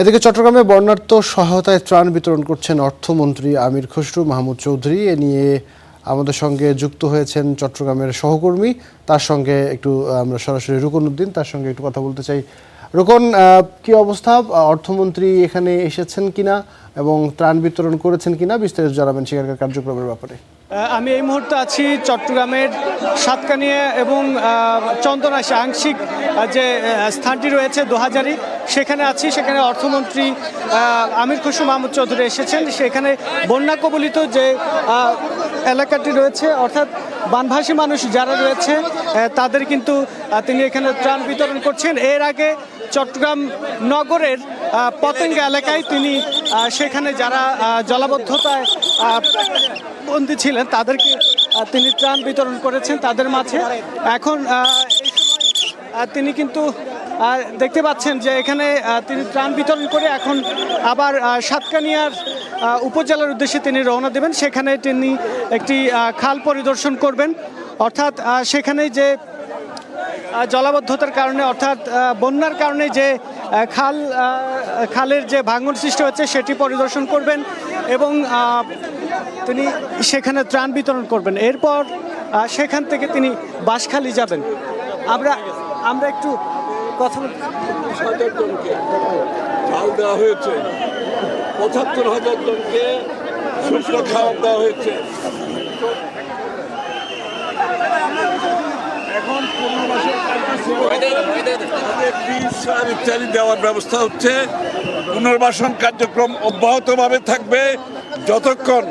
এদিকে চট্টগ্রামে বন্যার্ত সহায়তায় ত্রাণ বিতরণ করছেন অর্থমন্ত্রী আমির খসরু মাহমুদ চৌধুরী। এ নিয়ে আমাদের সঙ্গে যুক্ত হয়েছেন চট্টগ্রামের সহকর্মী, তার সঙ্গে একটু আমরা সরাসরি রুকন উদ্দিন, তার সঙ্গে একটু কথা বলতে চাই। রুকন, কি অবস্থা? অর্থমন্ত্রী এখানে এসেছেন কিনা এবং ত্রাণ বিতরণ করেছেন কিনা বিস্তারিত জানাবেন সেখানকার কার্যক্রমের ব্যাপারে। আমি এই মুহূর্তে আছি চট্টগ্রামের সাতকানিয়া এবং চন্দনাইশ আংশিক যে স্থানটি রয়েছে দোহাজারি, সেখানে আছি। সেখানে অর্থমন্ত্রী আমির খসরু মাহমুদ চৌধুরী এসেছেন। সেখানে বন্যা কবলিত যে এলাকাটি রয়েছে, অর্থাৎ বানভাসী মানুষ যারা রয়েছে তাদের কিন্তু তিনি এখানে ত্রাণ বিতরণ করছেন। এর আগে চট্টগ্রাম নগরের পতেঙ্গা এলাকায় তিনি সেখানে যারা জলাবদ্ধতায় বন্দী ছিলেন তাদেরকে তিনি ত্রাণ বিতরণ করেছেন তাদের মাঝে। এখন তিনি কিন্তু দেখতে পাচ্ছেন যে এখানে তিনি ত্রাণ বিতরণ করে এখন আবার সাতকানিয়ার উপজেলার উদ্দেশ্যে তিনি রওনা দেবেন। সেখানে তিনি একটি খাল পরিদর্শন করবেন, অর্থাৎ সেখানে যে জলাবদ্ধতার কারণে অর্থাৎ বন্যার কারণে যে খালের যে ভাঙন সৃষ্টি হচ্ছে সেটি পরিদর্শন করবেন এবং তিনি সেখানে ত্রাণ বিতরণ করবেন। এরপর সেখান থেকে তিনি বাঁশখালী যাবেন। আমরা একটু কথা দেওয়া হয়েছে, ৭৫,০০০ জনকে শুষ্ক খাবার দেওয়া হয়েছে। এখন ইত্যাদি দেওয়ার ব্যবস্থা হচ্ছে। পুনর্বাসন কার্যক্রম অব্যাহতভাবে থাকবে যতক্ষণ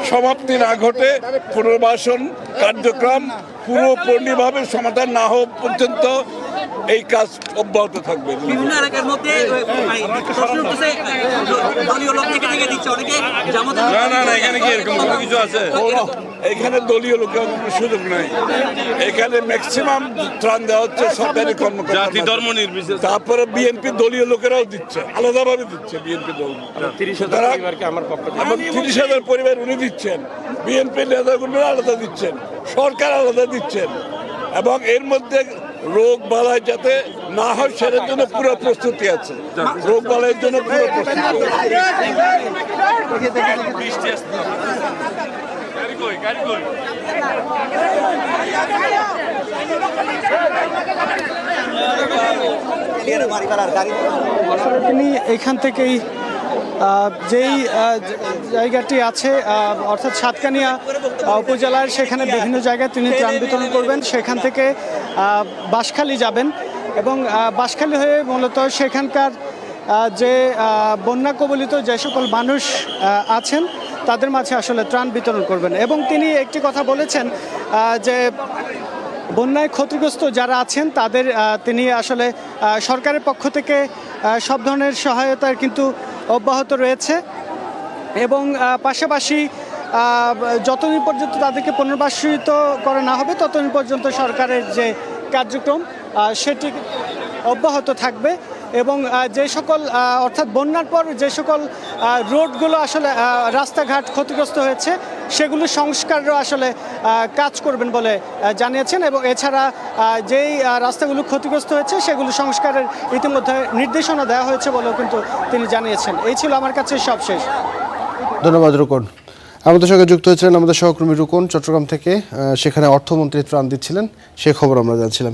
সমাপ্তি না ঘটে। পুনর্বাসন কার্যক্রম পুরোপূর্ণভাবে সমাধান না হওয়া পর্যন্ত এই কাজ অব্যাহত থাকবে। বিভিন্ন এলাকার মধ্যে এখানে কি এরকম কিছু আছে? এখানে দলীয় লোকের কোনো সুযোগ নাই। এখানে ম্যাক্সিমাম ত্রাণ দেওয়া হচ্ছে সরকারি কর্মকর্তা, জাতি ধর্ম নির্বিশেষে। তারপরে বিএনপি দলীয় লোকেরাও দিচ্ছে, আলাদাভাবে দিচ্ছে বিএনপি দল। ৩০,০০০ পরিবার উনি দিচ্ছেন, বিএনপি নেতাগুলো আলাদা দিচ্ছেন, সরকার আলাদা দিচ্ছেন। এবং এর মধ্যে রোগ বালাই যাতে না হয় সেটার জন্য পুরো প্রস্তুতি আছে। রোগ বালাইয়ের জন্য পুরো প্রস্তুতি তিনি এখান থেকেই যেই জায়গাটি আছে অর্থাৎ সাতকানিয়া উপজেলার সেখানে বিভিন্ন জায়গায় তিনি ত্রাণ বিতরণ করবেন। সেখান থেকে বাঁশখালী যাবেন এবং বাঁশখালী হয়ে মূলত সেখানকার যে বন্যা কবলিত যে সকল মানুষ আছেন তাদের মাঝে আসলে ত্রাণ বিতরণ করবেন। এবং তিনি একটি কথা বলেছেন যে বন্যায় ক্ষতিগ্রস্ত যারা আছেন তাদের তিনি আসলে সরকারের পক্ষ থেকে সব ধরনের সহায়তার কিন্তু অব্যাহত রয়েছে এবং পাশাপাশি যতদিন পর্যন্ত তাদেরকে পুনর্বাসিত করা না হবে ততদিন পর্যন্ত সরকারের যে কার্যক্রম সেটি অব্যাহত থাকবে। এবং যে সকল অর্থাৎ বন্যার পর যে সকল রোডগুলো আসলে রাস্তাঘাট ক্ষতিগ্রস্ত হয়েছে সেগুলো সংস্কারও আসলে কাজ করবেন বলে জানিয়েছেন। এবং এছাড়া যেই রাস্তাগুলো ক্ষতিগ্রস্ত হয়েছে সেগুলো সংস্কারের ইতিমধ্যে নির্দেশনা দেওয়া হয়েছে বলেও কিন্তু তিনি জানিয়েছেন। এই ছিল আমার কাছে সবশেষ। ধন্যবাদ রুকন। আমাদের সঙ্গে যুক্ত হয়েছিলেন আমাদের সহকর্মী রুকন চট্টগ্রাম থেকে। সেখানে অর্থমন্ত্রী ত্রাণ দিচ্ছিলেন, সে খবর আমরা জানছিলাম।